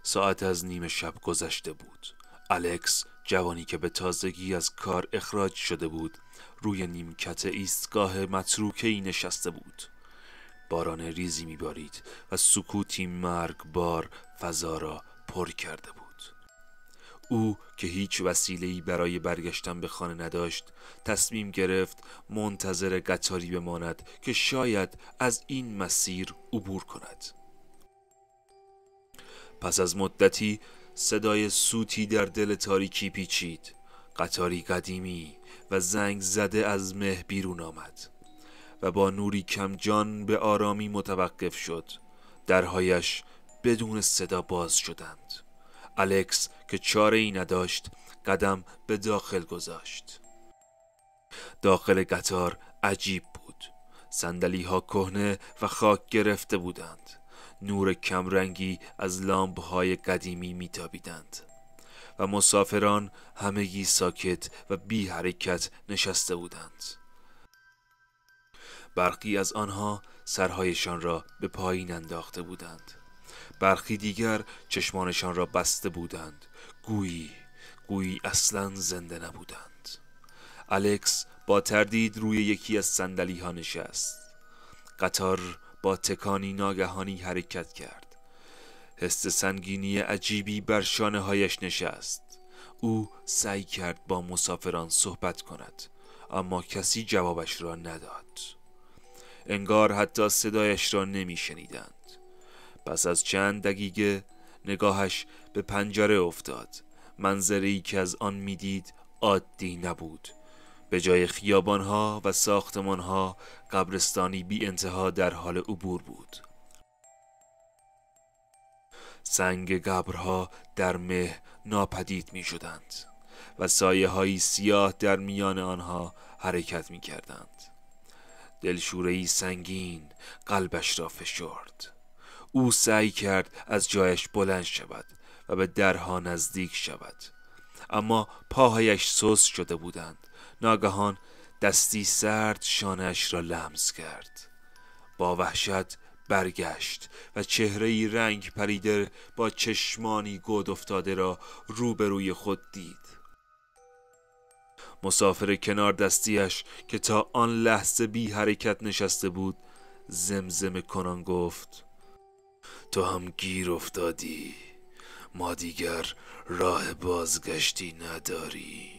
ساعت از نیم شب گذشته بود. الکس، جوانی که به تازگی از کار اخراج شده بود، روی نیمکت ایستگاه متروکه‌ای نشسته بود. باران ریزی میبارید و سکوتی مرگبار فضا را پر کرده بود. او که هیچ وسیله‌ای برای برگشتن به خانه نداشت، تصمیم گرفت منتظر قطاری بماند که شاید از این مسیر عبور کند. پس از مدتی صدای سوتی در دل تاریکی پیچید. قطاری قدیمی و زنگ زده از مه بیرون آمد و با نوری کم جان به آرامی متوقف شد. درهایش بدون صدا باز شدند. الکس که چاره ای نداشت قدم به داخل گذاشت. داخل قطار عجیب بود. صندلی ها کهنه و خاک گرفته بودند. نور کمرنگی از لامپ های قدیمی میتابیدند و مسافران همگی ساکت و بی حرکت نشسته بودند. برخی از آنها سرهایشان را به پایین انداخته بودند. برخی دیگر چشمانشان را بسته بودند، گویی اصلا زنده نبودند. الکس با تردید روی یکی از صندلی ها نشست. قطار با تکانی ناگهانی حرکت کرد. حس سنگینی عجیبی بر شانه هایش نشست. او سعی کرد با مسافران صحبت کند، اما کسی جوابش را نداد. انگار حتی صدایش را نمی شنیدند. پس از چند دقیقه نگاهش به پنجره افتاد. منظری که از آن میدید عادی نبود. به جای خیابانها و ساختمانها، قبرستانی بی انتها در حال عبور بود. سنگ قبرها در مه ناپدید می شدند و سایه های سیاه در میان آنها حرکت می کردند. دلشوره‌ای سنگین قلبش را فشرد. او سعی کرد از جایش بلند شود و به درها نزدیک شود، اما پاهایش سست شده بودند. ناگهان دستی سرد شانه‌اش را لمس کرد. با وحشت برگشت و چهره‌ای رنگ پریده با چشمانی گود افتاده را روبروی خود دید. مسافر کنار دستیش که تا آن لحظه بی حرکت نشسته بود زمزمه کنان گفت: تو هم گیر افتادی، ما دیگر راه بازگشتی نداری.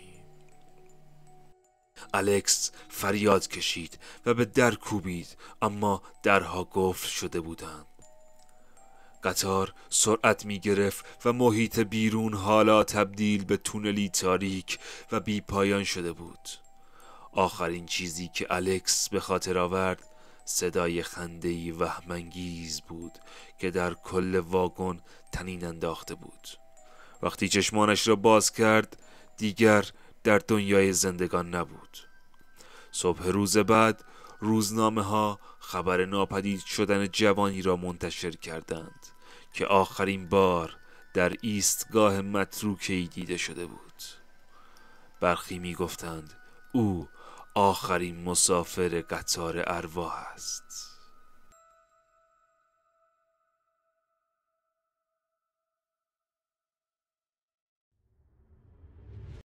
الکس فریاد کشید و به در کوبید، اما درها قفل شده بودند. قطار سرعت می گرفت و محیط بیرون حالا تبدیل به تونلی تاریک و بی پایان شده بود. آخرین چیزی که الکس به خاطر آورد صدای خنده‌ای وهم‌انگیز بود که در کل واگن طنین انداخته بود. وقتی چشمانش را باز کرد دیگر در دنیای زندگان نبود. صبح روز بعد روزنامه ها خبر ناپدید شدن جوانی را منتشر کردند که آخرین بار در ایستگاه متروکه‌ای دیده شده بود. برخی می گفتند او آخرین مسافر قطار ارواح است.